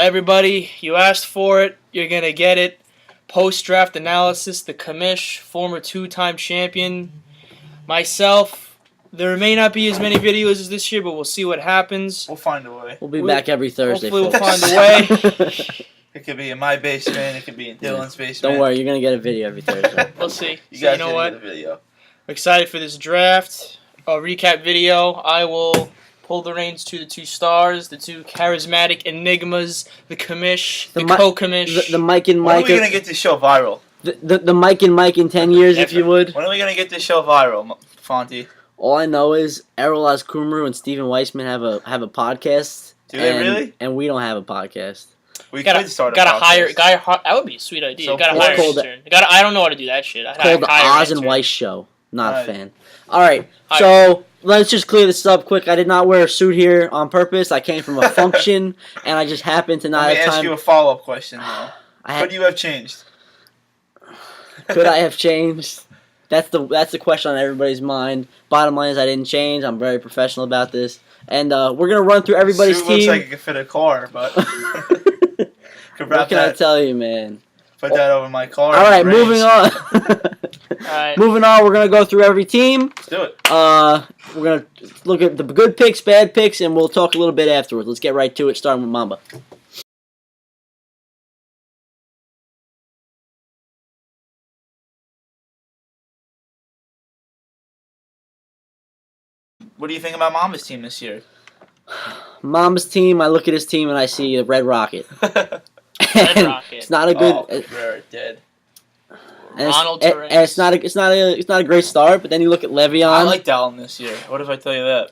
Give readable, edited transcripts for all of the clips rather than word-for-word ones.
Everybody, you asked for it. You're going to get it. Post-draft analysis, the Commish, former two-time champion. Myself, there may not be as many videos as this year, but we'll see what happens. We'll find a way. We'll be back every Thursday. Hopefully we'll find a way. It could be in my basement. It could be in Dylan's basement. Don't worry, you're going to get a video every Thursday. We'll see. You So guys you know what? get a video. I'm excited for this draft. A recap video. I will pull the reins to the two stars, the two charismatic enigmas, the Commish, the co-Commish. The Mike and When Mike. are we going to get this show viral? The Mike and Mike in 10 years, if you would. When are we going to get this show viral, Fonty? All I know is Errol Askumru and Steven Weissman have a podcast. Do they really? And we don't have a podcast. We could start a podcast. That would be a sweet idea. So you gotta hire an intern. I don't know how to do that shit. It's called the Oz and Weiss Show. Not a fan. All right, Hire. so let's just clear this up quick. I did not wear a suit here on purpose. I came from a function, and I just happened to not Let me have time. ask you a follow-up question, though. Could you have changed? Could I have changed? That's the question on everybody's mind. Bottom line is I didn't change. I'm very professional about this. And we're going to run through everybody's Suit team. looks like it could fit a car, but... What can I tell you, man? Put that over my car. All right, moving on. Alright. Moving on, we're going to go through every team. Let's do it. We're going to look at the good picks, bad picks, and we'll talk a little bit afterwards. Let's get right to it, starting with Mamba. What do you think about Mama's team this year? Mamba's team, I look at his team and I see the Red Rocket. Red Rocket. It's not a good. Rare dead. Ronald it's not a great start. But then you look at Le'Veon. I like Dalton this year. What if I tell you that?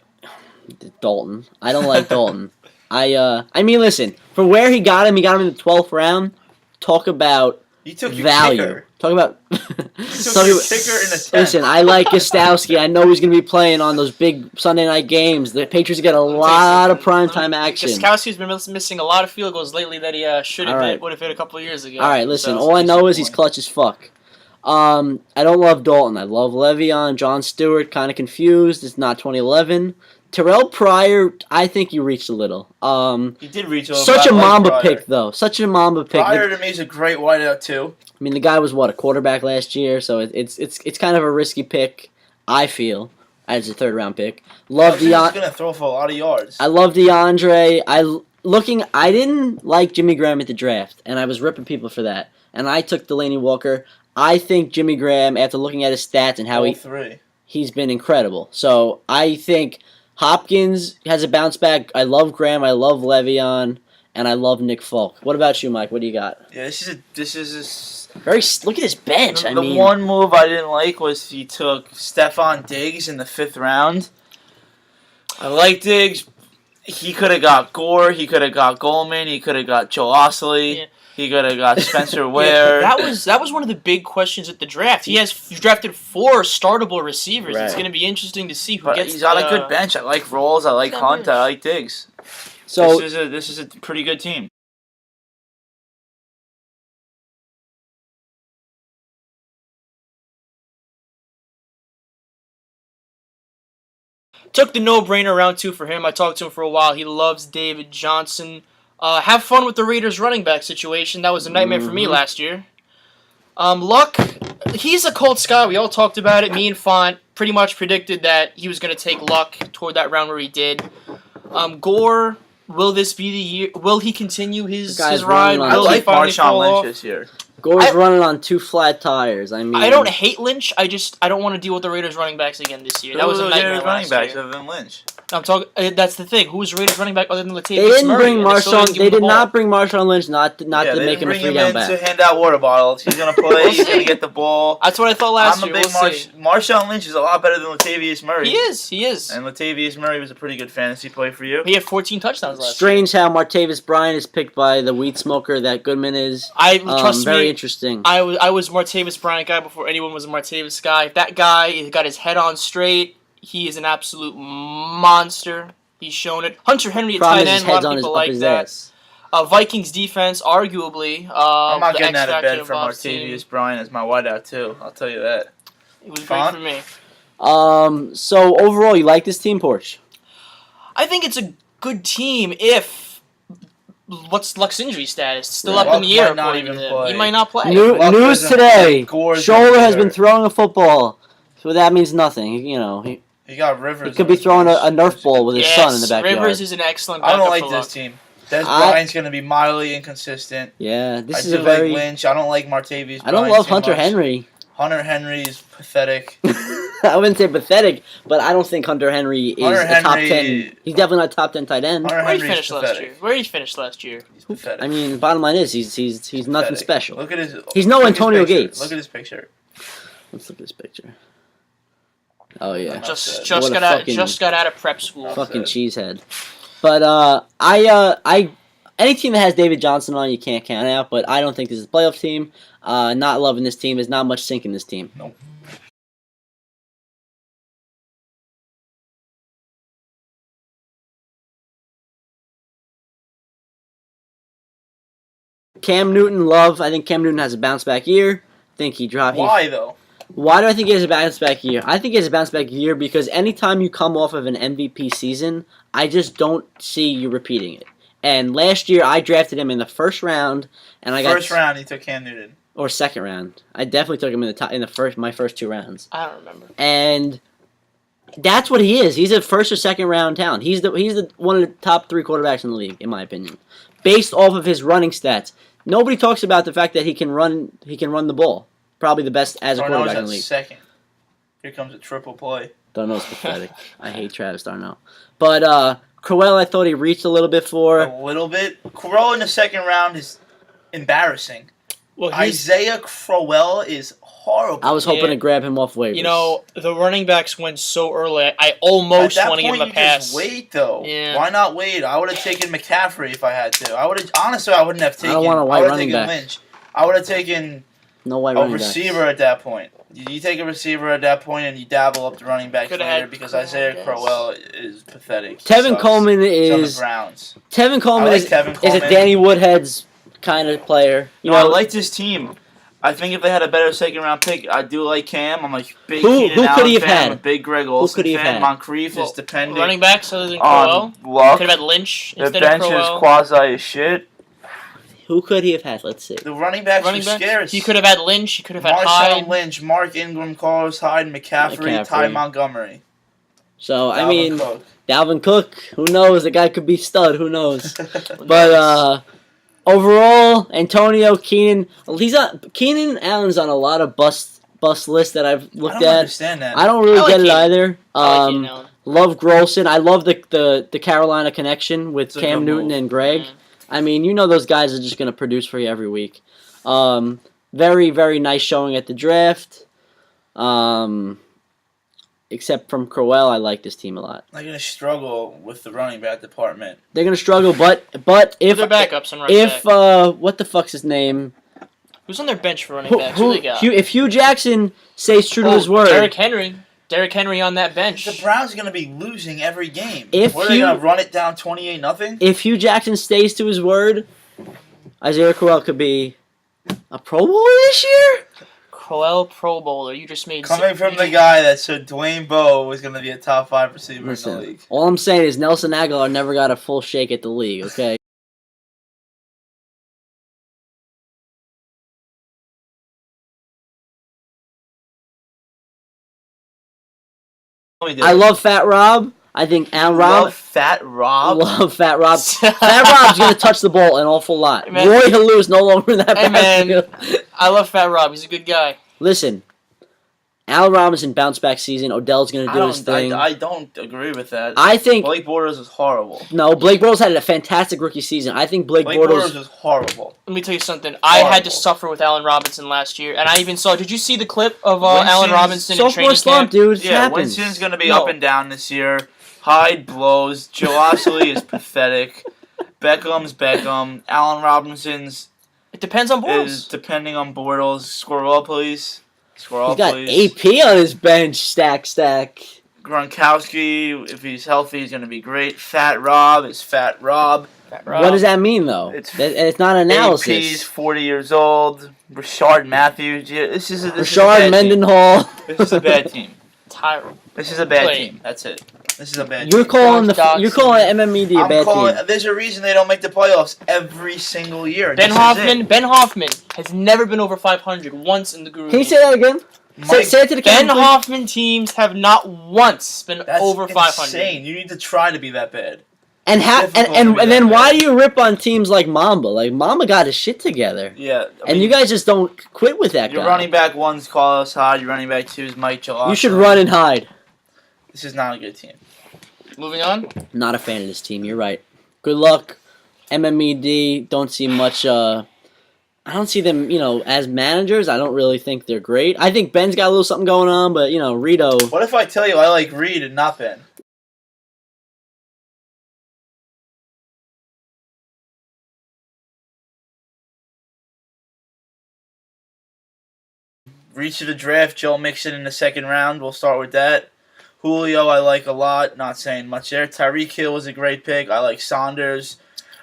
Dalton. I don't like Dalton. I mean, listen. For where he got him in the 12th round. Talk about You took your value. kicker. Talk about. You took your kicker in the 10th. Listen, I like Gostowski. I know he's going to be playing on those big Sunday night games. The Patriots get a lot of primetime action. Gostowski's been missing a lot of field goals lately that he would have hit a couple of years ago. All right, listen. All I know is he's clutch as fuck. I don't love Dalton. I love Le'Veon. John Stewart, kind of confused. It's not 2011. Terrell Pryor, I think you reached a little. He did reach a little. Such a Mamba Pryor. pick, though. Such a Mamba pick. Pryor to me is a great wideout too. I mean, the guy was a quarterback last year, so it's kind of a risky pick. I feel as a third-round pick. Love He's DeAndre. gonna throw for a lot of yards. I love DeAndre. I didn't like Jimmy Graham at the draft, and I was ripping people for that. And I took Delaney Walker. I think Jimmy Graham, after looking at his stats and how he's been incredible. So I think Hopkins has a bounce back. I love Graham. I love Le'Veon, and I love Nick Folk. What about you, Mike? What do you got? Yeah, this is Look at his bench. The one move I didn't like was he took Stephon Diggs in the 5th round. I like Diggs. He could have got Gore. He could have got Goldman. He could have got Joe Osley. Yeah. He could have got Spencer Ware. That was one of the big questions at the draft. He has drafted 4 startable receivers. Right. It's going to be interesting to see who gets. He's got a good bench. I like Rolls. I like Hunt. I like Diggs. So this is a pretty good team. Took the no-brainer round 2 for him. I talked to him for a while. He loves David Johnson. Have fun with the Raiders running back situation. That was a nightmare for me last year. Luck, he's a Colts guy. We all talked about it. Me and Font pretty much predicted that he was going to take Luck toward that round where he did. Gore, will this be the year? Will he continue his ride? I like Marshawn Lynch this year. Gore's running on 2 flat tires. I mean, I don't hate Lynch. I don't want to deal with the Raiders running backs again this year. That was a nightmare running last backs year. other than Lynch. I'm talking. That's the thing. Who's Raiders running back other than Latavius Murray? They didn't bring Marshawn. They did not bring Marshawn Lynch not to make him a 3-down back. To hand out water bottles. He's gonna play. He's gonna get the ball. That's what I thought last year. Marshawn Lynch is a lot better than Latavius Murray. He is. And Latavius Murray was a pretty good fantasy play for you. He had 14 touchdowns last year. Strange how Martavis Bryant is picked by the weed smoker that Goodman is. Trust me. Very interesting. I was Martavis Bryant guy before anyone was a Martavis guy. If that guy got his head on straight, he is an absolute monster. He's shown it. Hunter Henry at tight end. A lot of people like that. Vikings defense, arguably. I'm not getting out of bed for Martavius Bryant as my wideout too. I'll tell you that. It was great for me. So overall, you like this team, Porch? I think it's a good team if what's Luck's injury status? Still Yeah. up in the air. Luck might not according to even him. play. He might not play. Luck News doesn't today. play. Gore's Shoulder gonna has be been hurt. throwing a football, so that means nothing. He He got Rivers. could on be his throwing a bench. Nerf ball with his Yes, son in the backyard. Rivers is an excellent I backup don't like for this Luck. team. Des Bryant's going to be mildly inconsistent. Yeah, this I is do a very. like Lynch. I don't like Martavius. I don't Bryant love too Hunter much. Henry. Hunter Henry is pathetic. I wouldn't say pathetic, but I don't think Hunter Henry is Hunter a top Henry- 10. He's definitely not a top 10 tight end. Hunter Where did he Henry finish is last pathetic. year? Where did he finish last year? He's pathetic. I mean, bottom line is he's nothing Pathetic. special. Look at his. He's no look at his Antonio picture. Gates. Look at his picture. Let's look at this picture. Oh yeah, That's Just it. just What a got out fucking- just got out of prep school. fucking That's cheesehead. But I any team that has David Johnson on, you can't count out. But I don't think this is a playoff team. Not loving this team. There's not much sink in this team. Nope. Cam Newton, love. I think Cam Newton has a bounce back year. I think he dropped. Why though? Why do I think he has a bounce back year? I think he has a bounce back year because anytime you come off of an MVP season, I just don't see you repeating it. And last year, I drafted him in the first round, and I got First round, he took Cam Newton. or second round. I definitely took him in the top in the first my first 2 rounds, I don't remember. and that's what he is. He's a first or second round talent. He's the one of the top 3 quarterbacks in the league, in my opinion, based off of his running stats. Nobody talks about the fact that he can run the ball. Probably the best as a Darnold's quarterback in at the league. second. Here comes a triple play. Darnold's pathetic. I hate Travis Darnold. But Crowell, I thought he reached a little bit for. A little bit. Crowell in the second round is embarrassing. Well, he's Isaiah Crowell is horrible. I was hoping Yeah. to grab him off waivers. you know the running backs went so early. I almost At that want to give point, him a you pass. just wait though. Yeah. Why not wait? I would have taken McCaffrey if I had to. I would have honestly. I wouldn't have taken. I don't want a white I would have running taken back. Lynch. I would have taken no white a running backs. receiver at that point. You take a receiver at that point and you dabble up the running backs Coulda later had because Crowell, Isaiah yes. Crowell is pathetic. He Tevin sucks. Coleman He's on the is Browns. Tevin Coleman I like is Tevin is a Coleman. Danny Woodhead's kind of player. You No, I know, like this team. I think if they had a better second round pick, I do like Cam. I'm a big Who- Keenan who could Allen he have fan. had? I'm a big Greg Olsen could he have fan. had? Moncrief Well, is depending running backs other than Crowell. on luck. Could have had Lynch The instead of bench is Crowell. quasi as shit. who could he have had? Let's see. The running backs Running were backs. scarce. He could have had Lynch. He could have had Marshawn Hyde. Lynch, Mark Ingram, Carlos Hyde, McCaffrey, Ty McCaffrey. Montgomery. So I Dalvin mean, Cook. Dalvin Cook. Who knows? The guy could be stud. Who knows? But overall, Antonio Keenan. Keenan Allen's on a lot of bust lists that I've I looked don't at. understand that. I don't really I like get it Keenan. either. I like Keenan Allen. Love Grolson. I love the Carolina connection with It's a Cam good Newton move. and Greg. Yeah. I mean, you know those guys are just going to produce for you every week. Very, very nice showing at the draft. Except from Crowell, I like this team a lot. They're gonna struggle with the running back department. They're going to struggle, but if Their backups and running back. what the fuck's his name? Who's on their bench for running backs? Who they got? If Hugh Jackson stays true to Oh, his word, Derrick Henry. Derrick Henry on that bench. The Browns are gonna be losing every game. If What are they Hugh- gonna run it down 28-0? if Hugh Jackson stays to his word, Isaiah Crowell could be a Pro Bowler this year. Crowell Pro Bowler. You just made Coming from the guy that said Dwayne Bowe was gonna be a top 5 receiver in the Listen, league. all I'm saying is Nelson Aguilar never got a full shake at the league, okay? I love Fat Rob. I think Al Rob. Love Fat Rob. Love Fat Rob. Fat Rob's going to touch the ball an awful lot. Hey, man. Roy Hallou's no longer in that Hey, man. backfield. I love Fat Rob. He's a good guy. Listen, Al Robinson bounce back season. Odell's going to do his thing. I don't agree with that. I think Blake Bortles is horrible. no. Blake Bortles had a fantastic rookie season. I think Blake Blake Bortles. Bortles is horrible. Let me tell you something. I had Horrible. to suffer with Allen Robinson last year, and I even saw. Did you see the clip of Winston's Allen Robinson in Sophomore training slump, camp? dude. It Yeah, happens. Winston's gonna be No. up and down this year. Hyde blows. Joe Osley is pathetic. Beckham's Beckham. Allen Robinson's It depends on is Bortles. depending on Bortles. Squirrel, please. Squirrel, He's got please. AP on his bench. Stack. Gronkowski, if he's healthy, he's gonna be great. Fat Rob is Fat Rob. Fat Rob. What does that mean, though? It's not analysis. AP's 40 years old. Rashard Matthews. Yeah, this is a Rashard bad team. Mendenhall. This is a bad team. Tyra. This is a bad Wait. team. That's it. This is a bad You're team. calling Josh you're calling MMED a bad team. There's a reason they don't make the playoffs every single year. Ben Hoffman has never been over 500 once in the group. Can you say that again? Say it to the Ben camera, please. Hoffman teams have not once been over 500. Insane. You need to try to be that bad. And then why do you rip on teams like Mamba? Like Mamba got his shit together. Yeah. And you guys just don't quit with that your guy. running back one's Carlos Hyde. Your running back two is Mike Johnson. You should run and hide. This is not a good team. Moving on. Not a fan of this team. You're right. Good luck, MMED. Don't see much. I don't see them. As managers, I don't really think they're great. I think Ben's got a little something going on, but Rito. What if I tell you I like Reed and not Ben? Reach of the draft, Joe Mixon in the second round. We'll start with that. Julio, I like a lot. Not saying much there. Tyreek Hill was a great pick. I like Saunders.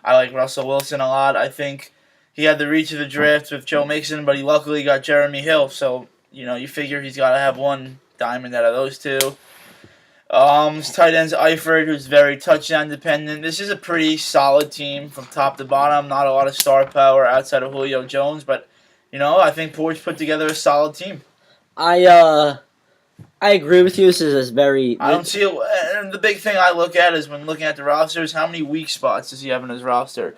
I like Russell Wilson a lot. I think he had the reach of the draft with Joe Mixon, but he luckily got Jeremy Hill. So, you figure he's got to have one diamond out of those two. His tight end's Eifert, who's very touchdown dependent. This is a pretty solid team from top to bottom. Not a lot of star power outside of Julio Jones, but I think Porch put together a solid team. I agree with you. This is very. I don't see it. And the big thing I look at is when looking at the roster is how many weak spots does he have in his roster.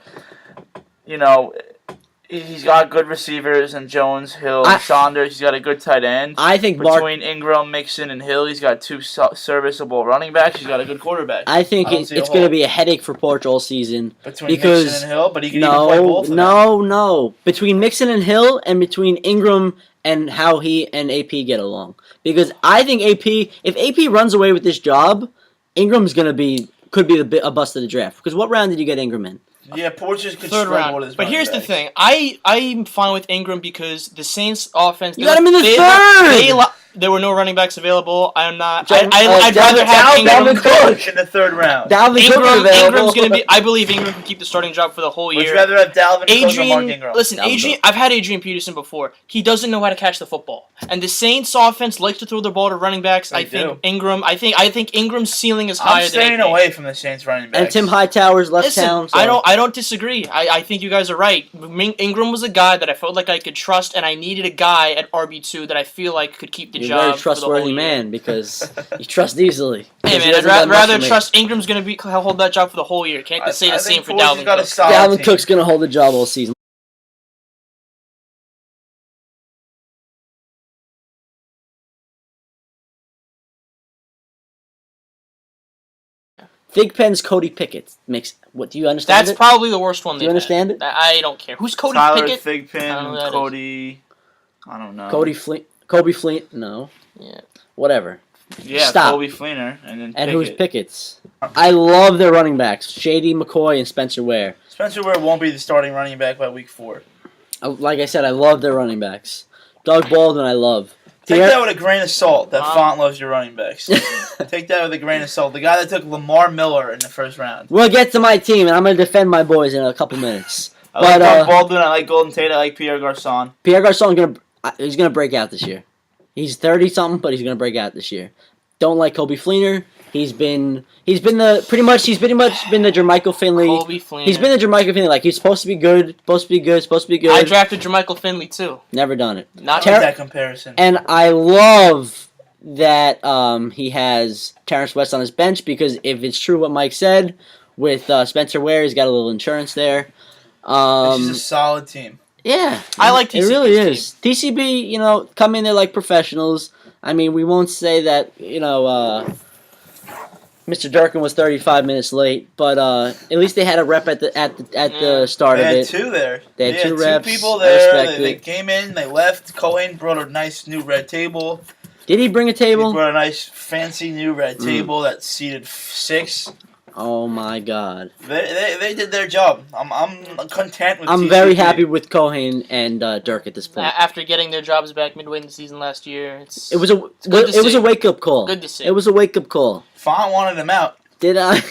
He's got good receivers and Jones, Hill, Saunders. He's got a good tight end. I think between Ingram, Mixon, and Hill, he's got two serviceable running backs. He's got a good quarterback. I think it's going to be a headache for Porch all season between Mixon and Hill, but he can even play both. No. Between Mixon and Hill, and between Ingram and how he and AP get along, because I think if AP runs away with this job, Ingram's could be a bust of the draft. Because what round did you get Ingram in? Yeah, Porch could third round. With his but here's backs. the thing: I'm fine with Ingram because the Saints' offense. You got him in the third. There were no running backs available. I'm not. I'd rather have Ingram Cook in the third round. Ingram's going to be. I believe Ingram can keep the starting job for the whole year. Would you rather have Dalvin Cook or Mark Ingram? Listen, I've had Adrian Peterson before. He doesn't know how to catch the football, and the Saints' offense likes to throw the ball to running backs. I think Ingram's ceiling is higher. I'm staying away from the Saints running backs. And Tim Hightower's left town. So. I don't disagree. I think you guys are right. Ingram was a guy that I felt like I could trust, and I needed a guy at RB2 that I feel like could keep the job. You're a very trustworthy man because you trust easily. Hey man, I'd rather trust Ingram's going to hold that job for the whole year. Can't say the same for Dalvin Cook. Dalvin Cook's going to hold the job all season. Thigpen's Cody Pickett makes. What do you understand? That's probably the worst one. Do you understand it? I don't care. Who's Cody Tyler Pickett? Thigpen, Cody. I don't know. Kobe Flint. No. Yeah. Whatever. Yeah, Stop. Kobe Fleener and then. And who's Pickett's? I love their running backs: Shady McCoy and Spencer Ware. Spencer Ware won't be the starting running back by week 4. Like I said, I love their running backs. Doug Baldwin, I love. Take that with a grain of salt. That Font loves your running backs. Take that with a grain of salt. The guy that took Lamar Miller in the first round. We'll get to my team, and I'm going to defend my boys in a couple minutes. I like Doug Baldwin. I like Golden Tate. I like Pierre Garçon. Pierre Garçon he's going to break out this year. He's 30-something, but he's going to break out this year. Don't like Kobe Fleener. He's pretty much been the Jermichael Finley. Kobe Fleener. He's been the Jermichael Finley. Like he's supposed to be good. I drafted Jermichael Finley too. Never done it. Not that comparison. And I love that he has Terrence West on his bench because if it's true what Mike said with Spencer Ware, he's got a little insurance there. This is a solid team. Yeah, I like TCB's it really is. TCB, come in there like professionals. I mean, we won't say that, Mr. Durkin was 35 minutes late, but at least they had a rep at the start of it. They had two there. They had two reps. 2 people there. They came in, they left. Cohen brought a nice new red table. Did he bring a table? He brought a nice fancy new red table that seated 6. Oh my God! They did their job. I'm content with. I'm TCB. very happy with Cohen and Dirk at this point. After getting their jobs back midway in the season last year, it was a wake up call. Good to see. It was a wake up call. Font wanted them out. Did I?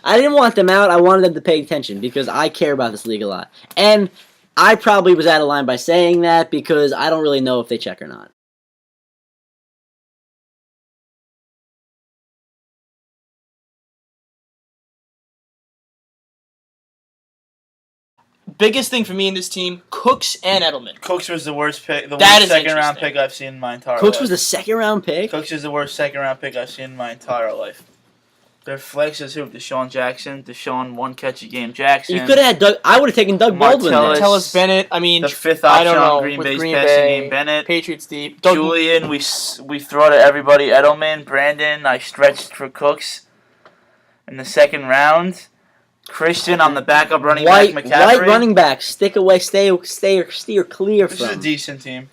I didn't want them out. I wanted them to pay attention because I care about this league a lot, and I probably was out of line by saying that because I don't really know if they check or not. biggest thing for me in this team, Cooks and Edelman. Cooks was the worst pick. The That worst is second-round interesting. pick I've seen in my entire life. Cooks was the second-round pick? Cooks is the worst second-round pick I've seen in my entire life. Their flex is who? Deshaun Jackson. Deshaun one-catch-a-game Jackson. You could have had Doug. I would have taken Doug Baldwin there. Martellus. Bennett. I mean, The fifth I option don't know. on Green with Bay's Green passing Bay, game, Bennett. Patriots deep. Julian, we throw to everybody. Edelman, Brandon. I stretched for Cooks in the second round. Christian on the backup running back, McCaffrey. White running back. Stick away. Steer clear This from. is a decent team.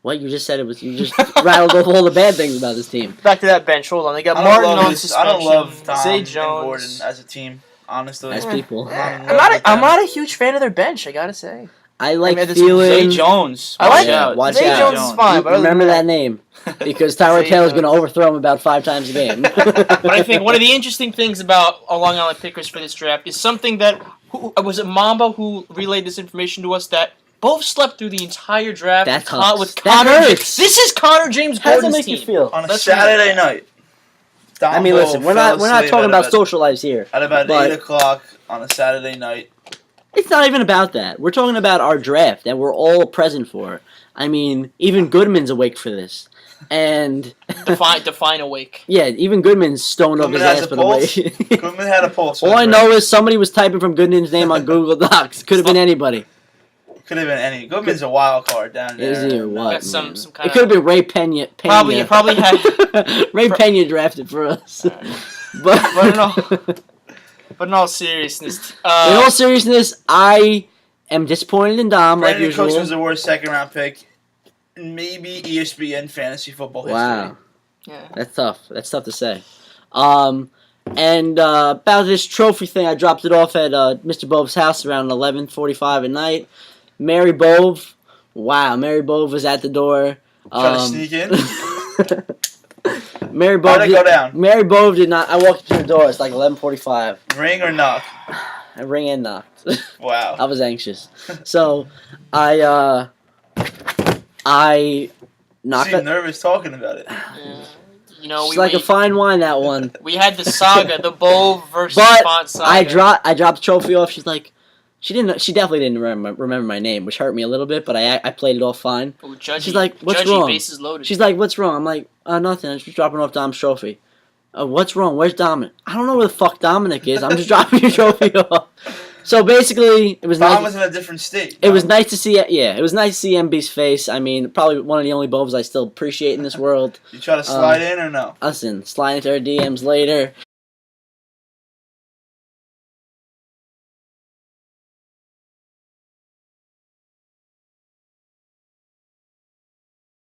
What you just said it was. You just rattled off all the bad things about this team. Back to that bench. Hold on. They got I Martin don't love on this. suspension. I don't love Tom Zay and Jones. Gordon as a team, honestly. As people. I'm not a huge fan of their bench. I gotta say. I like I mean, feeling. Zay Jones. I like Yeah, watch Zay out. Jones is fine, but other Remember than that name. Because Tyrod Zay Taylor's going to Jones. overthrow him about 5 times a game. But I think one of the interesting things about Long Island pickers for this draft is something that was it Mamba who relayed this information to us that both slept through the entire draft. That with hurts. Connor. That hurts. This is Connor James How does that Gordon's make you team. feel? On a Let's Saturday night. I mean, listen, we're not talking about social lives here. At about but- 8 o'clock on a Saturday night. It's not even about that. We're talking about our draft that we're all present for. I mean, even Goodman's awake for this. And Define awake. yeah, even Goodman's stoned up his Goodman has ass a for the pulse? way. Goodman had a pulse. All I know is somebody was typing from Goodman's name on Google Docs. Could have been anybody. Could have been any. Goodman's a wild card down there. Is he or what? Got some man? kind It could have been Ray Pena. Probably had. Ray Pena drafted for us. But in all seriousness, In all seriousness, I am disappointed in Dom like Brandon usual. Cooks was the worst second-round pick in maybe ESPN fantasy football history. Wow, yeah. that's tough. That's tough to say. And about this trophy thing, I dropped it off at Mr. Bove's house around 11:45 at night. Mary Bove, Mary Bove was at the door. Trying to sneak in? Mary Bove. How'd it go down? Mary Bove did not. I walked to the door. It's like 11:45. Ring or knock? I rang and knocked. Wow. I was anxious, so I knocked. Seem nervous talking about it. Yeah. You know, It's like a fine wine, that one. we had the saga, the Bove versus But Font saga. I dropped the trophy off. She's like, she definitely didn't remember my name, which hurt me a little bit. But I played it all fine. Ooh, Judgy, She's like, "What's Judgy wrong?" bases loaded. She's like, "What's wrong?" I'm like, "Nothing. I'm just dropping off Dom's trophy." What's wrong? Where's Dominic? I don't know where the fuck Dominic is. I'm just dropping your trophy off. So basically, it was Tom nice. was in a different state. It was nice to see. Yeah, it was nice to see MB's face. I mean, probably one of the only Boves I still appreciate in this world. You try to slide in or no? Listen, slide into our DMs later.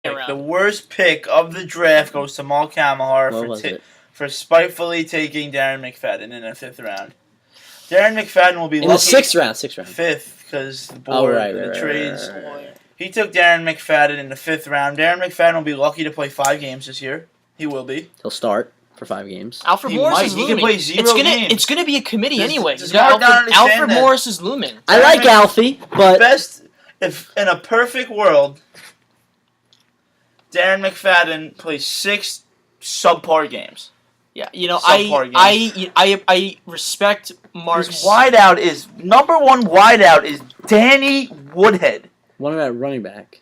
The worst pick of the draft goes to Mark Kamahar What was it? for spitefully taking Darren McFadden in the 5th round. Darren McFadden will be In lucky. the sixth round. 5th, because the Oh, board, right, the right, right, trades. right, right. He took Darren McFadden in the 5th round. Darren McFadden will be lucky to play 5 games this year. He will be. He'll start for 5 games. Alfred He Morris might. is He looming. can play 0 It's games. gonna be a committee Does- anyway. does He's got Mark not Alfred understand that? Morris is looming. I like Alfie, but Best, if in a perfect world, Darren McFadden plays 6 subpar games. Yeah, you know, Subpar I respect Mark's. His wideout is number 1 wideout is Danny Woodhead. what about running back?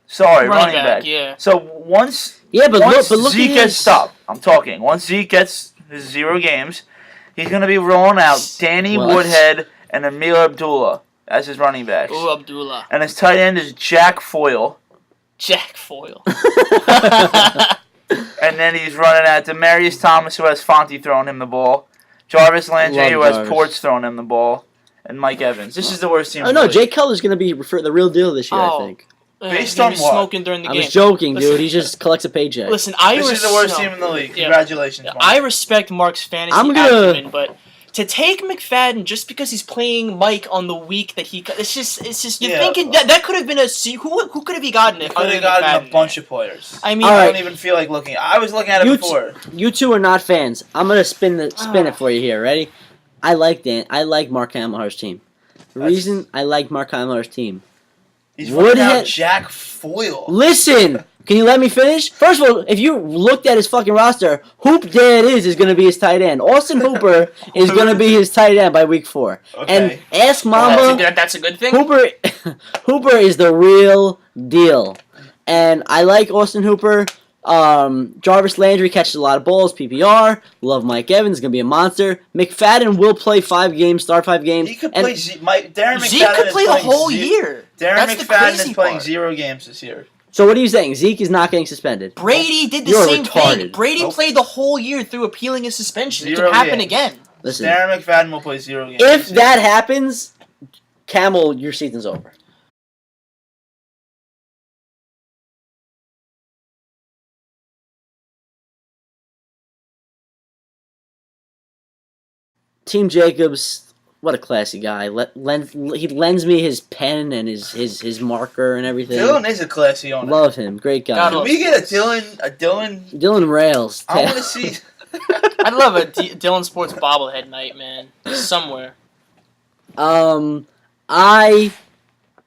Sorry, Running running back, back. yeah. So once Yeah, but once look Zeke at gets his- stopped, I'm talking. Once Zeke gets his 0 games, he's gonna be rolling out Danny What? Woodhead and Emil Abdullah as his running backs. Ooh, Abdullah. And his tight end is Jack Foyle. Jack Foyle. And then he's running at Demarius Thomas, who has Fonte throwing him the ball. Jarvis Landry, Love who has Jarvis. Porch throwing him the ball. And Mike Evans. This is the worst team. Oh in no, the league. Jay Cutler's gonna be the real deal this year. Oh. I think. Based He on was what? smoking during the I game. was joking, dude. Listen- He just collects a paycheck. Listen, This is the worst team in the league. Yeah. Congratulations, Mark. I respect Mark's fantasy I'm gonna- acumen, but to take McFadden just because he's playing Mike on the week that it's just you're Yeah. thinking that could have been who could have he gotten it? Could other have than gotten McFadden? a bunch of players. I mean, All I right. don't even feel like looking. I was looking at it You before. You two are not fans. I'm gonna spin it for you here. Ready? I like Mark Hamilar's team. The reason I like Mark Hamilar's team. He's running Woodhead- out Jack Foyle. Listen, Can you let me finish? First of all, if you looked at his fucking roster, Hoop Dad is going to be his tight end. Austin Hooper is going to be his tight end by week 4. Okay. And ask Mamba. That's a good thing. Hooper is the real deal. And I like Austin Hooper. Jarvis Landry catches a lot of balls. PPR. Love Mike Evans. Going to be a monster. McFadden will play 5 games. Start 5 games. He could play. Darren McFadden Zeke could play the whole year. Darren McFadden is playing part. 0 games this year. So what are you saying? Zeke is not getting suspended. Brady did the You're same retarded. thing. Brady played the whole year through appealing his suspension. It 0 can happen games. again. Listen, Darren McFadden will play 0 games. if that happens, Camel, your season's over. Team Jacobs, what a classy guy. He lends me his pen and his marker and everything. Dylan is a classy owner. Love him. Great guy. God Can we get a Dylan? Dylan Rails. I want to see. I'd love a Dylan Sports bobblehead night, man. Somewhere. I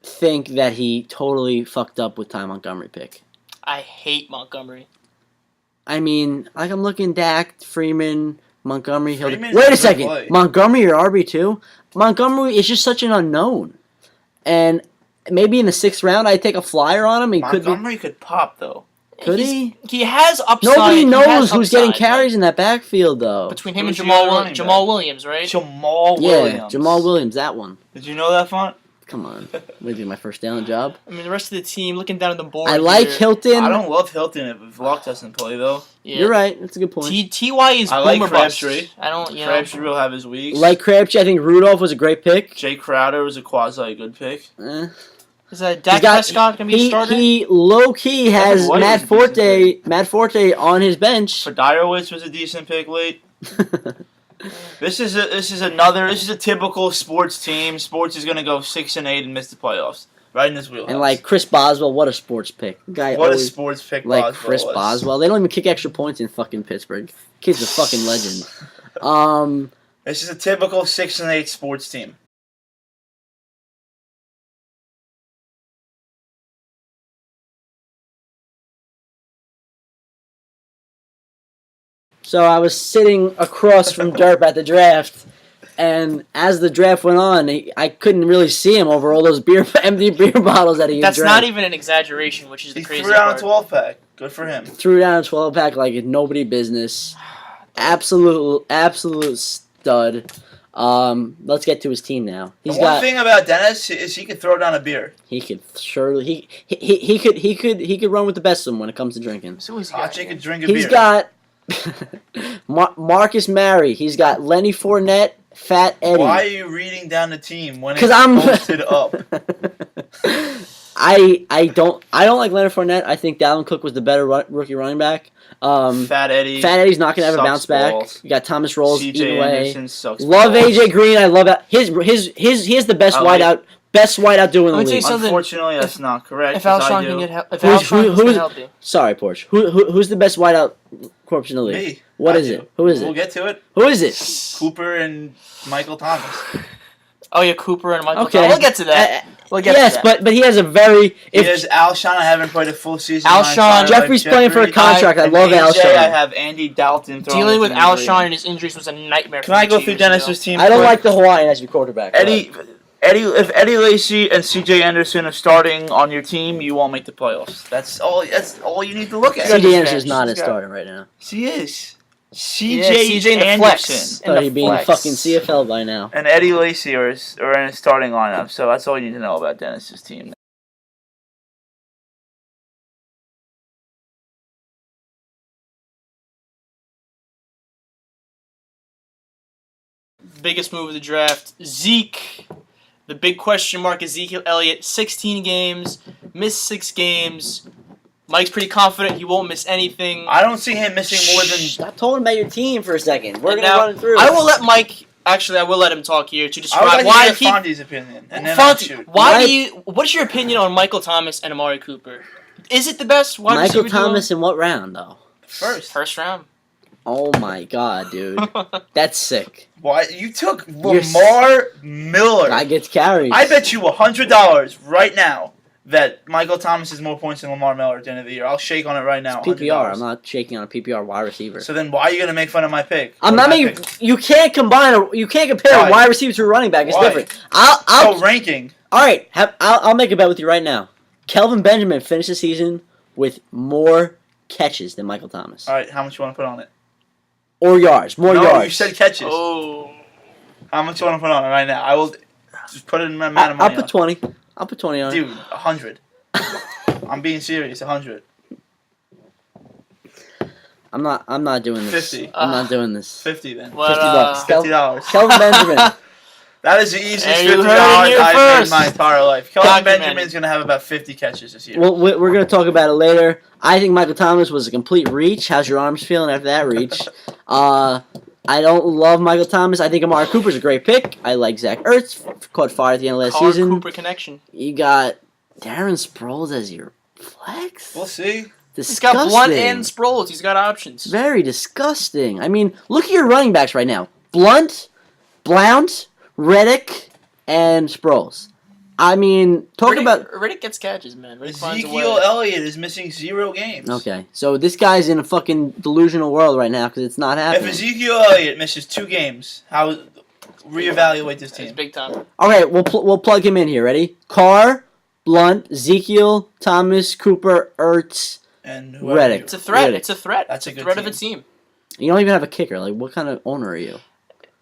think that he totally fucked up with Ty Montgomery pick. I hate Montgomery. I mean, like I'm looking Dak, Freeman, Montgomery. Freeman's Wait a a good second. play. Montgomery or RB2? Montgomery is just such an unknown. And maybe in the 6th round I'd take a flyer on him. He Montgomery could pop though. Could he? He has upside. Nobody He knows has who's getting upside, carries in that backfield, though. between him and Who's the other running Jamal back? Williams, right? Jamal Yeah, Williams. Jamal Williams, that one. Did you know that font? Come on. What do my first down job? I mean, the rest of the team, looking down at the board. I like here, Hilton. I don't love Hilton if Locke doesn't play though. Yeah. You're right. That's a good point. Ty is I like boomer bust. Crabtree. I don't, you know. Crabtree will have his weeks. Like Crabtree, I think Rudolph was a great pick. Jay Crowder was a quasi good pick. Is that Dak Prescott going to be a starter? He low-key has White Matt was a decent Forte on his bench. Fedorowicz was a decent pick late. This is a typical sports team. Sports is gonna go 6-8 and miss the playoffs. Right in this wheelhouse. And like Chris Boswell, what a sports pick. Guy what a always, sports pick like Boswell Chris was. Boswell. They don't even kick extra points in fucking Pittsburgh. Kid's a fucking legend. This is a typical 6-8 sports team. So I was sitting across from Derp at the draft, and as the draft went on, I couldn't really see him over all those empty beer bottles that he That's drank. not even an exaggeration, which is the He crazy threw down part. a 12-pack. Good for him. Threw down a 12-pack like it's nobody business. Absolute stud. Let's get to his team now. The one thing about Dennis is he could throw down a beer. He could surely he could run with the best of them when it comes to drinking. So he's got. Hachi could drink a He's beer. got Marcus Mary. He's got Lenny Fournette, Fat Eddie. Why are you reading down the team when it's 'Cause I'm posted up? I don't like Leonard Fournette. I think Dalvin Cook was the better rookie running back. Fat Eddie. Fat Eddie's not gonna have a sucks bounce back. balls. You got Thomas Rolls CJ eating away. Anderson sucks Love balls. AJ Green. I love that. He has the best I like- wideout. Best wideout doing Let me the tell you league. something. Unfortunately, that's not correct. If 'cause I Alshon do. can get help, if Who's- Alshon who's- can help you. Sorry, Porsche. Who's the best wideout corpse in the league? Me. What I is do. it? Who is We'll it? get to it. Who is it? Cooper and Michael Thomas. Oh yeah, Cooper and Michael. Okay. Thomas. We'll get to that. We'll get Yes, to that. but he has a very. He has Alshon. I haven't played a full season. Alshon- Jeffrey's playing for a contract. I And love AJ, Alshon. I have Andy Dalton. throwing Dealing with into injury. Alshon and his injuries was a nightmare. Can I go through 2 years Dennis's ago. team? I don't quick? like the Hawaiian as your quarterback. If Eddie Lacy and CJ Anderson are starting on your team, you won't make the playoffs. That's all you need to look at. CJ Anderson's not He's as got- starting right now. He is. Yeah, CJ CJ in the Anderson flex. Thought he'd be in the flex. fucking CFL by now. and Eddie Lacy are in a starting lineup. So that's all you need to know about Dennis's team. Biggest move of the draft, Zeke. The big question mark is Ezekiel Elliott. 16 games, missed 6 games. Mike's pretty confident he won't miss anything. I don't see him missing more than. Stop talking about your team for a second. We're And gonna now, run through. I will let Mike. Actually, I will let him talk here to I would describe like why to he. hear Fondy's opinion, and then I'll Fonte, shoot. what's your opinion on Michael Thomas and Amari Cooper? Is it the best wide Michael receiver duo? Thomas in what round though? First round. Oh my god, dude, that's sick. Why you took You're Lamar Miller? I get carries. I bet you $100 right now that Michael Thomas has more points than Lamar Miller at the end of the year. I'll shake on it right now. It's PPR. $100. I'm not shaking on a PPR wide receiver. So then why are you gonna make fun of my pick? I'm not making. You can't combine. You can't compare Why? a wide receiver to a running back. It's Why? different. I'll ranking. All right. I'll make a bet with you right now. Kelvin Benjamin finished the season with more catches than Michael Thomas. All right, how much you want to put on it? Or yards. More no, yards. You said catches. Oh. How much you want to put on it right now? I will just put it in my amount of money. I'll put 20. I'll put 20 on it. Dude, 100. I'm being serious. 100. I'm not doing this. 50. I'm not doing this. 50 then. What, $50. $50. Kelvin Benjamin. That is the easiest Hey, $50 you heard it here I've made in first. my entire life. Kelvin Documented. Benjamin's going to have about 50 catches this year. Well, we're going to talk about it later. I think Michael Thomas was a complete reach. How's your arms feeling after that reach? I don't love Michael Thomas. I think Amari Cooper's a great pick. I like Zach Ertz. Caught fire at the end of last Carr season. Cooper connection. You got Darren Sproles as your flex? We'll see. He's got Blunt and Sproles. He's got options. Very disgusting. I mean, look at your running backs right now. Blount, Reddick, and Sproles. I mean, Riddick gets catches, man. Riddick finds a way. Ezekiel Elliott is missing 0 games. Okay, so this guy's in a fucking delusional world right now because it's not happening. If Ezekiel Elliott misses 2 games, reevaluate this He's team. big time. All right, we'll plug him in here. Ready? Carr, Blunt, Ezekiel, Thomas, Cooper, Ertz, And Reddick. It's a threat. Riddick. It's a threat. That's a It's good threat team. of a team. You don't even have a kicker. Like, what kind of owner are you?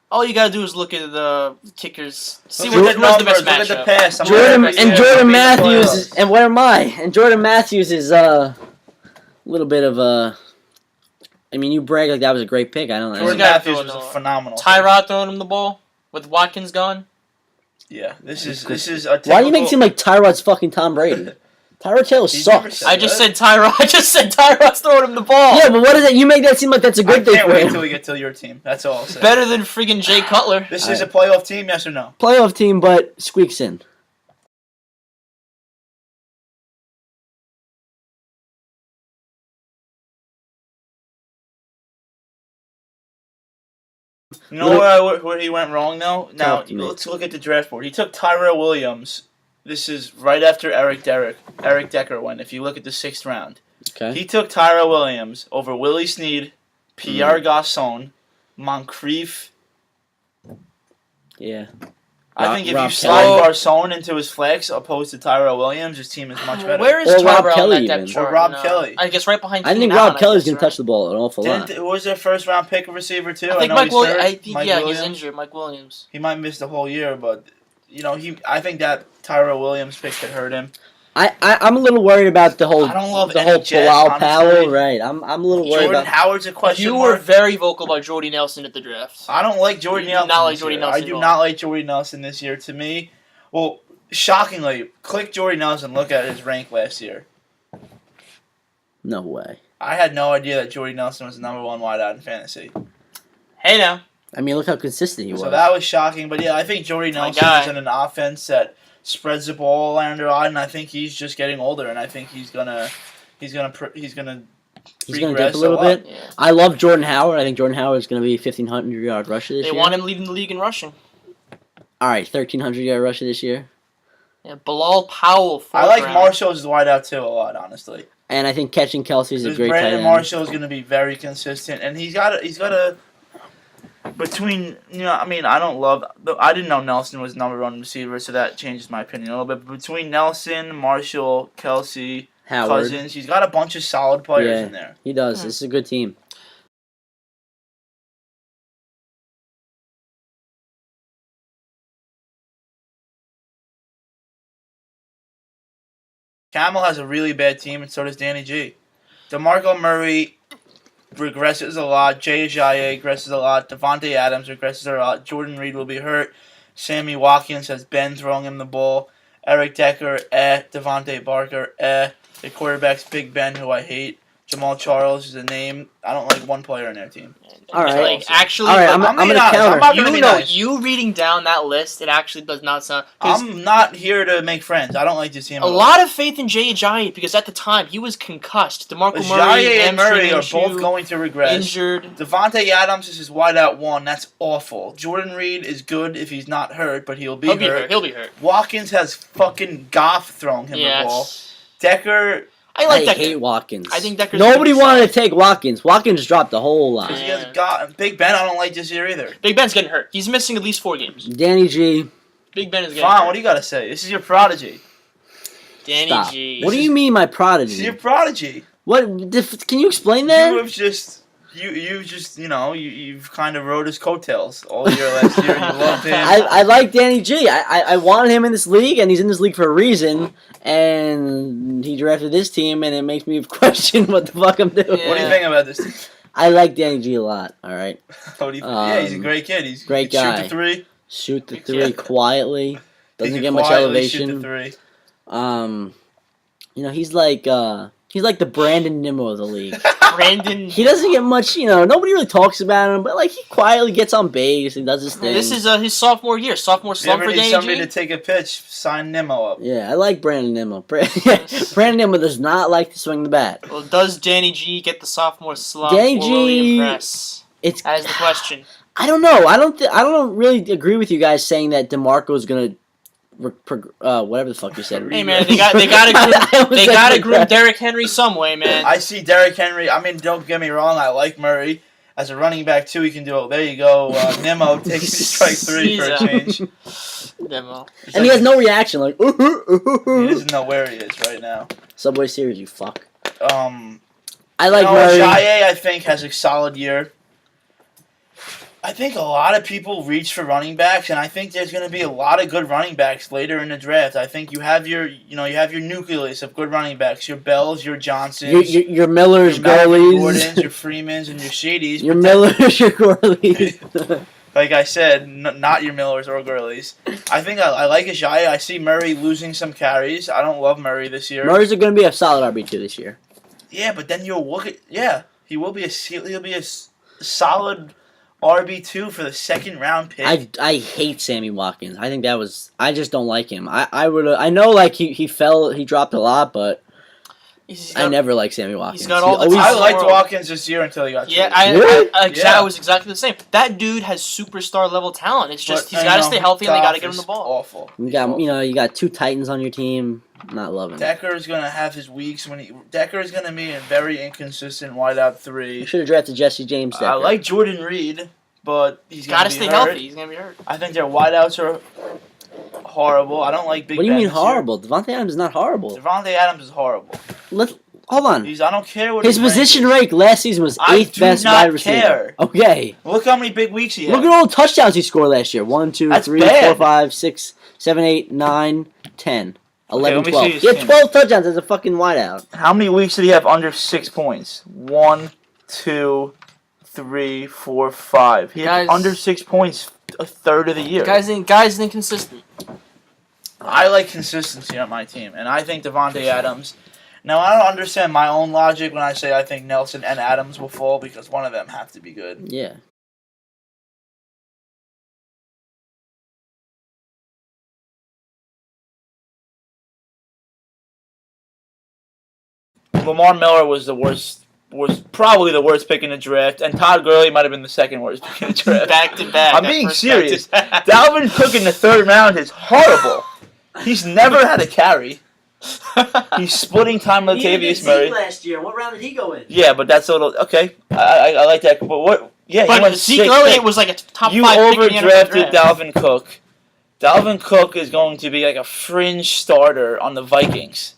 All you gotta do is look at the kickers. See Look what at what's the best numbers, look at the matchup. pass. Jordan Matthews is, and where am I? And Jordan Matthews is a little bit of a. I mean, you brag like that was a great pick. I don't know. Jordan He's got Matthews throwing was a the- phenomenal. Tyrod throwing him the ball with Watkins gone. Yeah, this is a. Why do you make it seem like Tyrod's fucking Tom Brady? Tyrod Taylor He's never sucks. said I just that. said Tyrod. I just said Tyrod's throwing him the ball. Yeah, but what is it? You make that seem like that's a I good thing can't for wait him. until we get to your team. That's all I'll say. Better than freaking Jay Cutler. This is a playoff team, yes or no? Playoff team, but squeaks in. You know where he went wrong though? Now Talk to me. let's look at the draft board. He took Tyrell Williams. This is right after Eric Decker went. If you look at the 6th round, Okay. he took Tyrell Williams over Willie Snead, Pierre Garçon, Moncrief. Yeah. I think if Rob you slide Kelly. Garçon into his flex opposed to Tyrell Williams, his team is much better. Where is Or Rob Tyrod Kelly on that depth even. chart? Or Rob Kelly. I guess right behind. I think Keenan Rob Allen, Kelly's I going guess, to touch the ball an awful lot. Who was their 1st round pick receiver too? I think know Mike he's Williams. hurt. I think Mike he's Williams. injured. Mike Williams. He might miss the whole year, but I think that Tyrell Williams pick could hurt him. I'm a little worried about the whole I don't love the any whole Jet, Bilal honestly. Powell. Right. I'm a little worried Jordan about. Howard's a question You were mark. very vocal about Jordy Nelson at the draft. I don't like Jordy You do Nelson. not like this Jordy year. Nelson I do at all. not like Jordy Nelson this year. To me, well, shockingly, click Jordy Nelson. Look at his rank last year. No way. I had no idea that Jordy Nelson was the number 1 wideout in fantasy. Hey now. I mean, look how consistent he was. So that was shocking. But yeah, I think Jordy My Nelson guy. is in an offense that spreads the ball around a lot, and I think he's just getting older, and I think he's gonna He's going to regress dip a little lot. bit. Yeah. I love Jordan Howard. I think Jordan Howard is going to be a 1,500-yard rusher this They year. want him leading the league in rushing. All right, 1,300-yard rusher this year. Yeah, Bilal Powell. I like round. Marshall as a wideout too a lot, honestly. And I think catching Kelsey is a Because great tight Brandon end. Marshall is going to be very consistent, and he's got a between I mean I didn't know Nelson was number 1 receiver, so that changes my opinion a little bit. But between Nelson, Marshall, Kelsey, Howard. Cousins, he's got a bunch of solid players Yeah. in there. He does. This is a good team. Camel has a really bad team, and so does Danny G. DeMarco Murray regresses a lot. Jay Ajayi regresses a lot. Devontae Adams regresses a lot. Jordan Reed will be hurt. Sammy Watkins has been throwing him the ball. Eric Decker, Devontae Barker, The quarterback's Big Ben, who I hate. Jamal Charles is a name. I don't like one player on their team. All right. Like, actually, All right, like, I'm gonna honest. counter. I'm not gonna be nice. You reading down that list, it actually does not sound. 'Cause I'm not here to make friends. I don't like to see him. a lot of faith in Jay Ajayi because at the time he was concussed. DeMarco Murray Ajayi and Murray are hamstring both issue, going to regress. injured. Devontae Adams is his wideout one. That's awful. Jordan Reed is good if he's not hurt, but he'll be hurt. He'll be hurt. Watkins has fucking Goff throwing him the ball. Yes. Decker. I like I Decker. hate Watkins. I think Decker's Nobody gonna be wanted solid. to take Watkins. Watkins dropped a whole lot. He has Big Ben. I don't like this year either. Big Ben's getting hurt. He's missing at least 4 games. Danny G. Big Ben is getting Fine. hurt. What do you got to say? This is your prodigy. Danny Stop. G. What do you mean, my This is prodigy? your prodigy. What? Can you explain that? You have just. You've kind of rode his coattails all year last year. You loved him. I like Danny G. I wanted him in this league, and he's in this league for a reason. And he drafted this team, and it makes me question what the fuck I'm doing. Yeah. What do you think about this team? I like Danny G a lot. All right, What do you think? Yeah, he's a great kid. He's great he can guy. Shoot the three. shoot the Yeah. three quietly. He Doesn't can get much quietly shoot the elevation. three. He's like the Brandon Nimmo of the league. Brandon. He doesn't get much, nobody really talks about him, but like he quietly gets on base and does his thing. This is his sophomore year. Sophomore If you slump ever for need Danny somebody G. to take a pitch, sign Nimmo up. Yeah, I like Brandon Nimmo. Brandon Nimmo does not like to swing the bat. Well, does Danny G get the sophomore slump? Danny or will he G- impress? It's That is the question. I don't know. I don't really agree with you guys saying that DeMarco's gonna whatever the fuck you said. Hey man, they gotta groom Derrick Henry some way, man. I see Derrick Henry. I mean, don't get me wrong. I like Murray. As a running back, too, he can do it. There you go. Nimmo takes strike 3 for a change. Demo. And he has no reaction. Like He doesn't know where he is right now. Subway Series, you fuck. I like Murray. Ajayi, I think, has a solid year. I think a lot of people reach for running backs, and I think there's going to be a lot of good running backs later in the draft. I think you have your nucleus of good running backs, your Bells, your Johnsons, Your Millers, your Melvin Gurleys. Gordons, your Freemans, and your Shadys. Your but then- Millers, your Gurleys. Like I said, not your Millers or Gurleys. I think I like Ajayi. I see Murray losing some carries. I don't love Murray this year. Murray's going to be a solid RB2 this year. Yeah, but then you'll look at he will be he'll be a solid RB2 for the second round pick. I hate Sammy Watkins. I think I just don't like him. I know like he dropped a lot, but I never liked Sammy Watkins. He's got all the always- I talent. liked Watkins this year until he got Yeah, traded. Really? I was exactly the same. That dude has superstar level talent. It's just But, he's got to stay healthy and they got to Goff give him the is ball. Awful. You got you got 2 Titans on your team. Not loving it. Decker is gonna have his weeks Decker is gonna be a very inconsistent wideout 3. You should have drafted Jesse James. I Decker. like Jordan Reed, but he's Got gonna to be stay hurt. healthy. He's gonna be hurt. I think their wideouts are horrible. I don't like Big What do you Ben mean this year. horrible? Devontae Adams is not horrible. Devontae Adams is horrible. Hold on. I don't care what His rank position is. rank last season was I 8th do best not wide receiver. care. Okay. Look how many big weeks he had. Look at all the touchdowns he scored last year. 1, 2, That's 3, bad. 4, 5, 6, 7, 8, 9, 10, 11, let me 12. see his He had team. 12 touchdowns as a fucking wideout. How many weeks did he have under 6 points? 1, 2, 3, 4, 5. He had Guys- under 6 points a third of the year. Guys inconsistent. I like consistency on my team, and I think Devontae Adams. Now, I don't understand my own logic when I say I think Nelson and Adams will fall because one of them have to be good. Yeah. Lamar Miller was probably the worst pick in the draft, and Todd Gurley might have been the second worst pick in the draft. Back to back. I'm That being first serious. back to- Dalvin Cook in the third round is horrible. He's never had a carry. He's splitting time with Latavius Murray. last year. What round did he go in? Yeah, but that's a little okay. I like that. But what? Yeah, he But went Zeke 6th. Elliott was like a top You 5 pick in the NFL overdrafted draft. Dalvin Cook. Dalvin Cook is going to be like a fringe starter on the Vikings.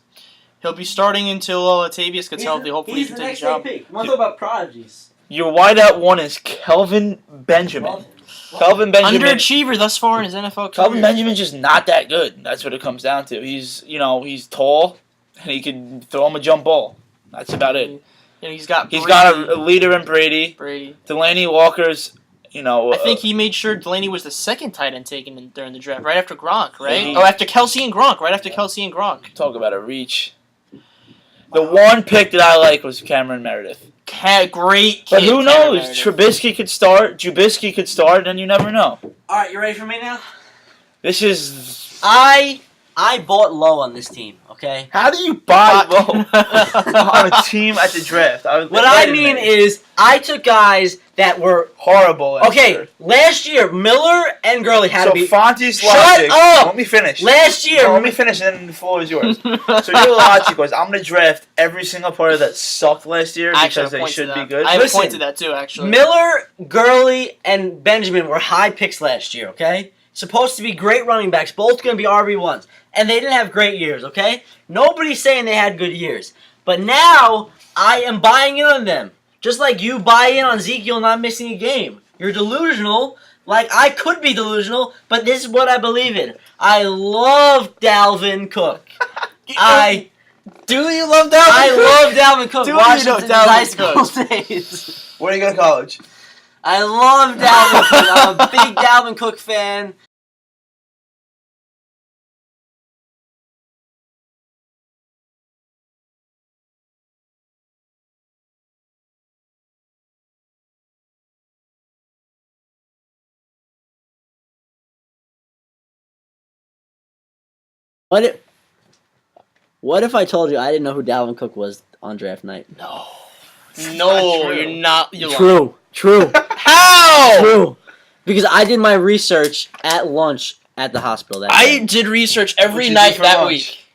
He'll be starting until Latavius gets healthy. Hopefully he can take a job. pick. Want to talk about prodigies? Your wideout one is Kelvin Benjamin. Kelvin Benjamin. Underachiever thus far in his NFL Kelvin career. Benjamin's just not that good. That's what it comes down to. He's tall and he can throw him a jump ball. That's about it. He's got He's Brady. got a leader in Brady. Delaney Walker's, I think he made sure Delaney was the second tight end taken during the draft, right after Gronk, right? Yeah. Oh, after Kelsey and Gronk, right after Kelsey and Gronk. talk about a reach. The one pick that I like was Cameron Meredith. Great kid. But who Cameron knows? Meredith. Trubisky could start. Jubisky could start, and you never know. All right, you ready for me now? This is... I bought low on this team, okay? How do you buy low on a team at the draft? What I mean is, I took guys that were horrible. Last year, Miller and Gurley had to be. So Fonte's Shut logic. up! Let me finish. Last year, No, let me finish, and then the floor is yours. So your logic was, I'm gonna draft every single player that sucked last year because they should be good. I have a point to that too, actually. Miller, Gurley, and Benjamin were high picks last year. Okay, supposed to be great running backs, both going to be RB1s. And they didn't have great years, okay? Nobody's saying they had good years. But now, I am buying in on them. Just like you buy in on Ezekiel not missing a game. You're delusional. Like, I could be delusional, but this is what I believe in. I love Dalvin Cook. Do you love Dalvin Cook? I love Dalvin Cook. Do Washington you know high Dalvin school days. Where are you going to college? I love Dalvin Cook. I'm a big Dalvin Cook fan. What if I told you I didn't know who Dalvin Cook was on draft night? No, Not you're not. You're True. How? True. Because I did my research at lunch at the hospital that I day. did research every What'd you night do for that lunch?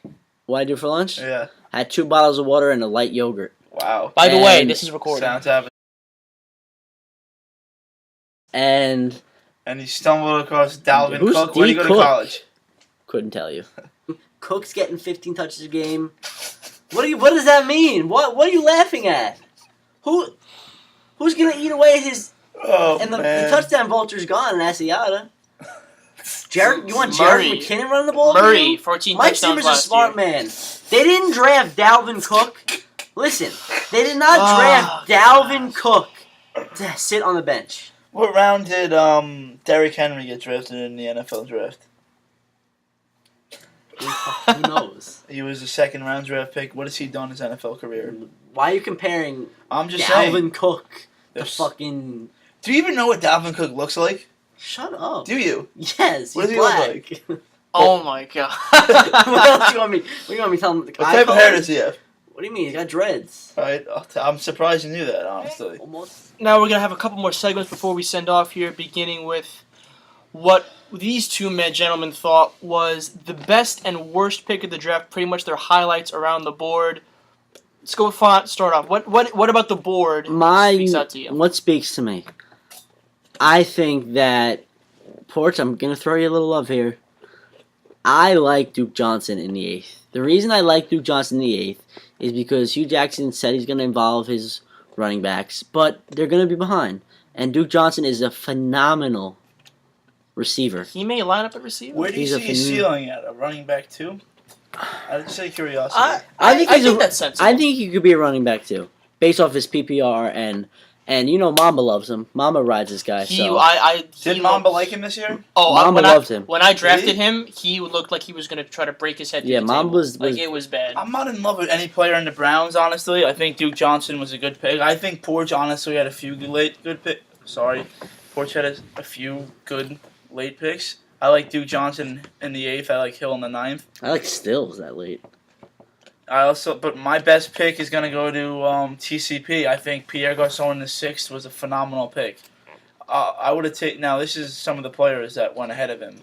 week. What I do for lunch? Yeah. I had 2 bottles of water and a light yogurt. Wow. By the way, And- this is recorded. Sounds happening. And And he stumbled across Dalvin Who's Cook. Where do you D. go Cook? to college? couldn't tell you. Cook's getting 15 touches a game. What does that mean? What are you laughing at? Who's gonna eat away at his? Oh, And the man. touchdown vulture's gone in Asiata. You want Murray. Jared McKinnon running the ball? Murray, 14 Mike touchdowns Zimmer's a last smart year. man. They didn't draft Dalvin Cook. Listen, they did not Oh, draft Dalvin Cook to sit on the bench. What round did Derrick Henry get drafted in the NFL draft? Who knows? He was a second round draft pick. What has he done in his NFL career? Why are you comparing I'm just Dalvin saying. Cook to There's- fucking? Do you even know what Dalvin Cook looks like? Shut up. Do you? Yes, What he's does he look black. Oh my god. What else you want me? What do you want me to tell him? What type of hair does he have? What do you mean? He got dreads. Right, I'm surprised you knew that, honestly. Almost. Now we're gonna have a couple more segments before we send off here, beginning with what these two gentlemen thought was the best and worst pick of the draft. Pretty much their highlights around the board. Let's go with Font. Start off. What about the board speaks out to you? What speaks to me? I think that Porch. I'm gonna throw you a little love here. I like Duke Johnson in the 8th. The reason I like Duke Johnson in the 8th is because Hugh Jackson said he's gonna involve his running backs, but they're gonna be behind. And Duke Johnson is a phenomenal receiver. He may line up at receiver. Where do you He's a see his phen- ceiling at? A running back too? I just say curiosity. I think he's a- that's sensible. I think he could be a running back too, based off his PPR and you know Mamba loves him. Mamba rides this guy. Did Mamba like him this year? Mamba loves him. When I drafted Really? him, he looked like he was going to try to break his head. through Yeah, the Mamba table. was- like it was bad. I'm not in love with any player in the Browns, honestly. I think Duke Johnson was a good pick. I think Porch honestly had a few good pick. Sorry, Porch had a few good late picks. I like Duke Johnson in the 8th. I like Hill in the 9th. I like Stills that late. But my best pick is gonna go to TCP. I think Pierre Garçon in the 6th was a phenomenal pick. I would have taken. Now this is some of the players that went ahead of him: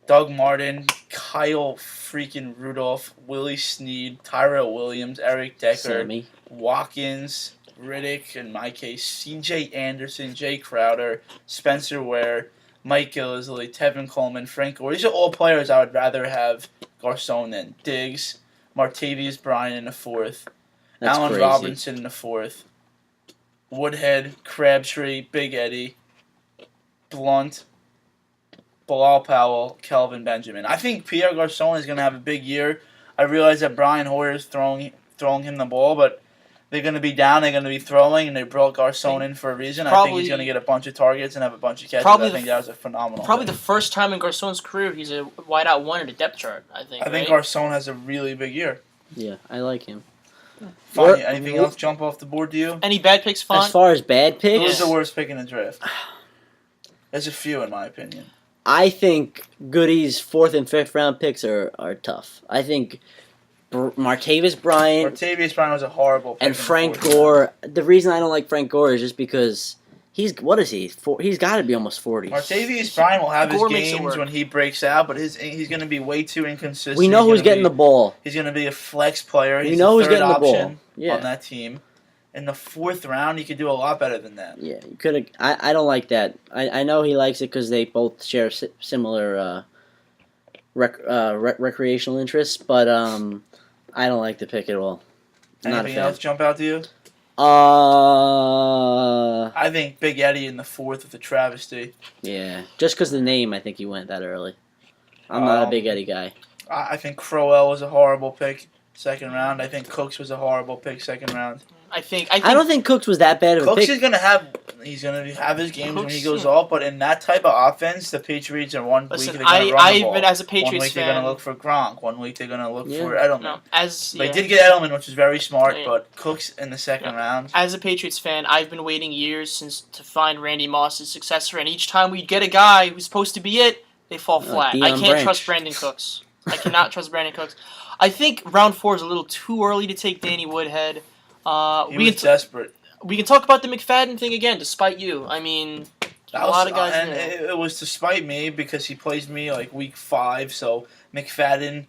Doug Martin, Kyle freaking Rudolph, Willie Snead, Tyrell Williams, Eric Decker, Sammy. Watkins, Riddick, in my case, C.J. Anderson, Jay Crowder, Spencer Ware, Mike Gillisley, Tevin Coleman, Frank Gore. These are all players I would rather have Garçon than. Diggs, Martavius Bryant in the 4th, That's Allen crazy. Robinson in the 4th, Woodhead, Crabtree, Big Eddie, Blunt, Bilal Powell, Kelvin Benjamin. I think Pierre Garçon is going to have a big year. I realize that Brian Hoyer's throwing him the ball, but they're going to be down, they're going to be throwing, and they brought Garçon in for a reason. I think he's going to get a bunch of targets and have a bunch of catches. I think that was a phenomenal Probably pick. the first time in Garçon's career he's a wideout one in the depth chart. I think. I think right? Garçon has a really big year. Yeah, I like him. Fine. Anything else jump off the board to you? Any bad picks, Font? As far as bad picks, Who was the worst pick in the draft? There's a few, in my opinion. I think Goody's 4th and 5th round picks are tough. I think Martavis Bryant was a horrible pick. And Frank Gore. The reason I don't like Frank Gore is just because what is he? He's got to be almost 40. Martavis Bryant will have Gore his games when he breaks out, but he's going to be way too inconsistent. We know who's getting the ball. He's going to be a flex player. We know who's getting the ball on that team. In the 4th round, he could do a lot better than that. Yeah, you could have. I don't like that. I know he likes it because they both share similar recreational interests, but I don't like the pick at all. Anything else jump out to you? I think Big Eddie in the 4th with the travesty. Yeah, just because the name, I think he went that early. I'm not a Big Eddie guy. I think Crowell was a horrible pick, 2nd round. I think Cooks was a horrible pick, 2nd round. I don't think Cooks was that bad of a pick. Cooks is gonna have his games when he goes off, but in that type of offense, the Patriots are week they're gonna run the ball. As a Patriots 1 week fan, they're gonna look for Gronk. 1 week they're gonna look for Edelman. No, they did get Edelman, which was very smart, but Cooks in the 2nd round. As a Patriots fan, I've been waiting years to find Randy Moss's successor, and each time we get a guy who's supposed to be it, they fall flat. I can't trust Brandon Cooks. I cannot trust Brandon Cooks. I think round 4 is a little too early to take Danny Woodhead. He was desperate. We can talk about the McFadden thing again, despite you. I mean, a lot of guys. And it was despite me because he plays me like week 5, so McFadden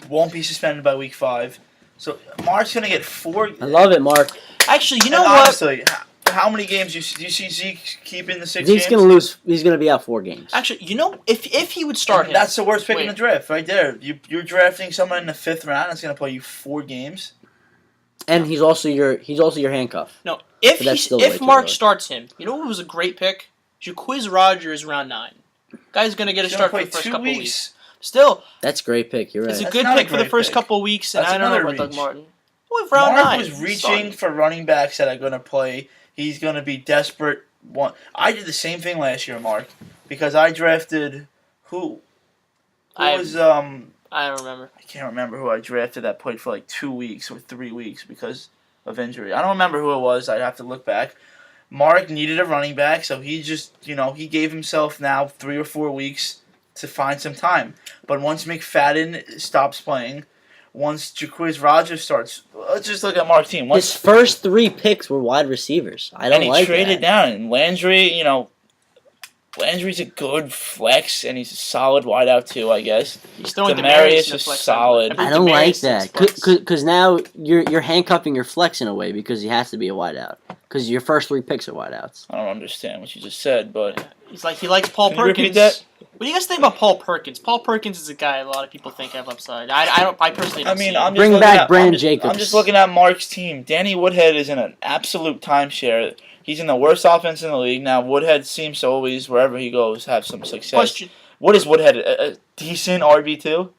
won't be suspended by week 5. So Mark's gonna get 4. I love it, Mark. Actually, you know what? Honestly, how many games do you see Zeke keeping the 6 Zeke's games? gonna lose. He's gonna be out 4 games. Actually, you know, if he would start him, that's the worst pick in the draft, right there. You're drafting someone in the 5th round that's gonna play you 4 games. And he's also your handcuff. No, if Mark starts him, you know who was a great pick? Jaquiz Rogers, round 9. Guy's gonna get a start for the first couple weeks. Still, that's a great pick. You're right. It's a good pick for the first couple weeks, and I don't know about Doug Martin. Round Mark 9. was reaching for running backs that are gonna play. He's gonna be desperate. I did the same thing last year, Mark, because I drafted who was I don't remember. I can't remember who I drafted that played for like 2 weeks or 3 weeks because of injury. I don't remember who it was. I'd have to look back. Mark needed a running back, so he just, he gave himself now 3 or 4 weeks to find some time. But once McFadden stops playing, once Jaquiz Rogers starts, let's just look at Mark's team. His first 3 picks were wide receivers. I don't like that. And he traded down. And Landry, Landry's a good flex, and he's a solid wideout too, I guess. He's throwing Demarius is solid. I don't like that because now you're handcuffing your flex in a way because he has to be a wideout because your first 3 picks are wideouts. I don't understand what you just said, but he likes Paul Perkins. Can you repeat that? What do you guys think about Paul Perkins? Paul Perkins is a guy a lot of people think have upside. I personally don't. Bring back Brandon Jacobs. I'm just looking at Mark's team. Danny Woodhead is in an absolute timeshare. He's in the worst offense in the league. Now, Woodhead seems to always, wherever he goes, have some success. Question. What is Woodhead? A decent RB2?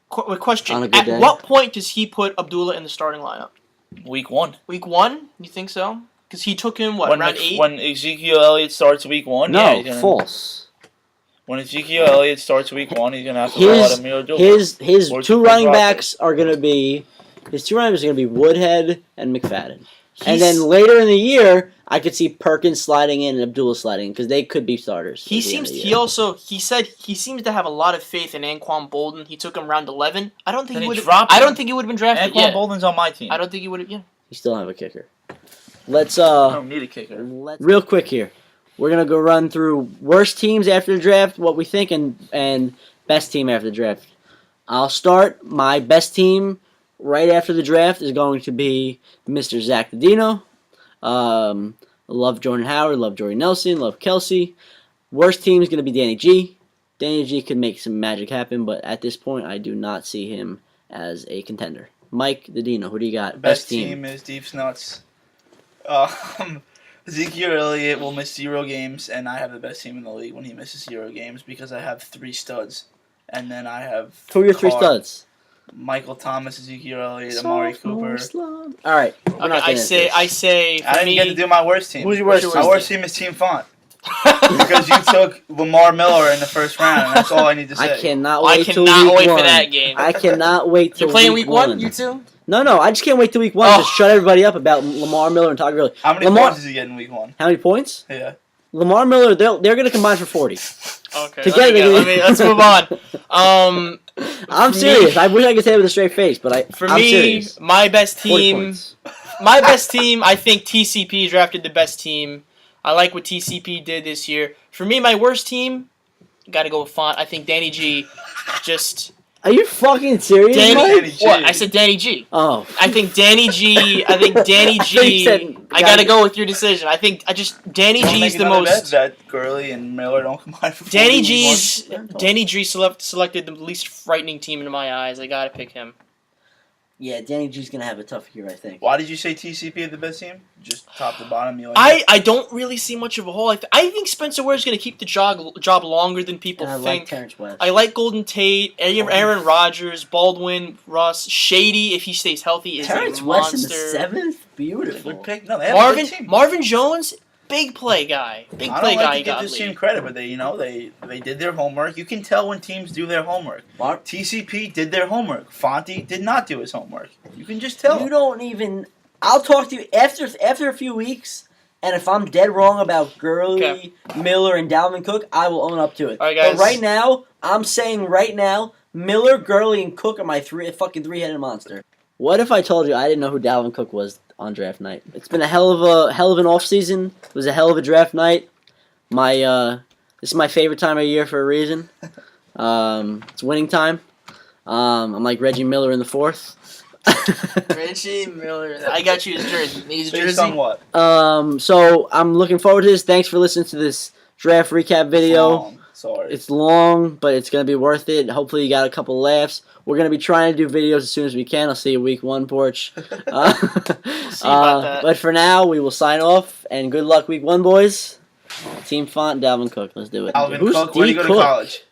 Question. At what point does he put Abdullah in the starting lineup? Week 1. Week 1? You think so? Because he took him, round 8? When Ezekiel Elliott starts week 1? No, false. When Ezekiel Elliott starts week 1, he's going to have to roll out Amir Abdullah. His 2 running backs are going to be... His 2 running backs are going to be Woodhead and McFadden. And then later in the year, I could see Perkins sliding in and Abdullah sliding in because they could be starters. He seems to have a lot of faith in Anquan Bolden. He took him round 11. I don't think he would have been drafted yet. Anquan Bolden's on my team. I don't think he would have. Yeah. You still don't have a kicker. Let's I don't need a kicker. Real quick here. We're gonna go run through worst teams after the draft, what we think, and best team after the draft. I'll start. My best team right after the draft is going to be Mr. Zach Dino. Love Jordan Howard, love Jordy Nelson, love Kelsey. Worst team is going to be Danny G. Danny G could make some magic happen, but at this point, I do not see him as a contender. Mike the Dino, who do you got? Best team is Deep's Nuts. Ezekiel Elliott will miss 0 games, and I have the best team in the league when he misses 0 games because I have 3 studs. And then I have... Who are your 3 studs? Michael Thomas, Ezekiel Elliott, Amari Cooper. All right. I say. I didn't get to do my worst team. Who's your worst team? My worst team is Team Font. Because you took Lamar Miller in the first round, and that's all I need to say. I cannot wait till week 1. for that game. I cannot wait till You're playing week 1, one. you two? No. I just can't wait till week 1 to shut everybody up about Lamar Miller and Todd Gurley. How many points does he get in week 1? How many points? Yeah. Lamar Miller, they're going to combine for 40. Okay, let's move on. I'm serious. I wish I could say it with a straight face, but I'm serious. My best team, I think TCP drafted the best team. I like what TCP did this year. For me, my worst team, got to go with Font. I think Danny G just... Are you fucking serious, Danny G. What? I said Danny G. Oh. I think Danny G. I gotta go with your decision. Danny G's the most. That Gurley and Miller don't combine for 40. Danny G selected the least frightening team in my eyes. I gotta pick him. Yeah, Danny G's gonna have a tough year, I think. Why did you say TCP is the best team? Just top to bottom. I don't really see much of a hole. I think Spencer Ware's gonna keep the job longer than people think. I like Terrence West. I like Golden Tate, Aaron Rodgers, Baldwin, Russ, Shady. If he stays healthy, is Terrence a monster. West in the 7th, beautiful. Good pick. No, they have a good team. Marvin Jones. Big play guy. I don't like to give this team credit, but they did their homework. You can tell when teams do their homework. TCP did their homework. Fonte did not do his homework. You can just tell. You don't even. I'll talk to you after a few weeks, and if I'm dead wrong about Gurley, Miller, and Dalvin Cook, I will own up to it. All right, guys. But right now, I'm saying Miller, Gurley, and Cook are my three-headed monster. What if I told you I didn't know who Dalvin Cook was on draft night? It's been a hell of an off season. It was a hell of a draft night. This is my favorite time of year for a reason. It's winning time. I'm like Reggie Miller in the 4th. Reggie Miller. I got you his jersey. Need his jersey? Based on what? So I'm looking forward to this. Thanks for listening to this draft recap video. Sorry. It's long, but it's going to be worth it. Hopefully you got a couple of laughs. We're going to be trying to do videos as soon as we can. I'll see you week 1, Porch. See about that. But for now, we will sign off, and good luck week 1, boys. Team Font, Dalvin Cook. Let's do it. Dalvin Cook, where do you go to college?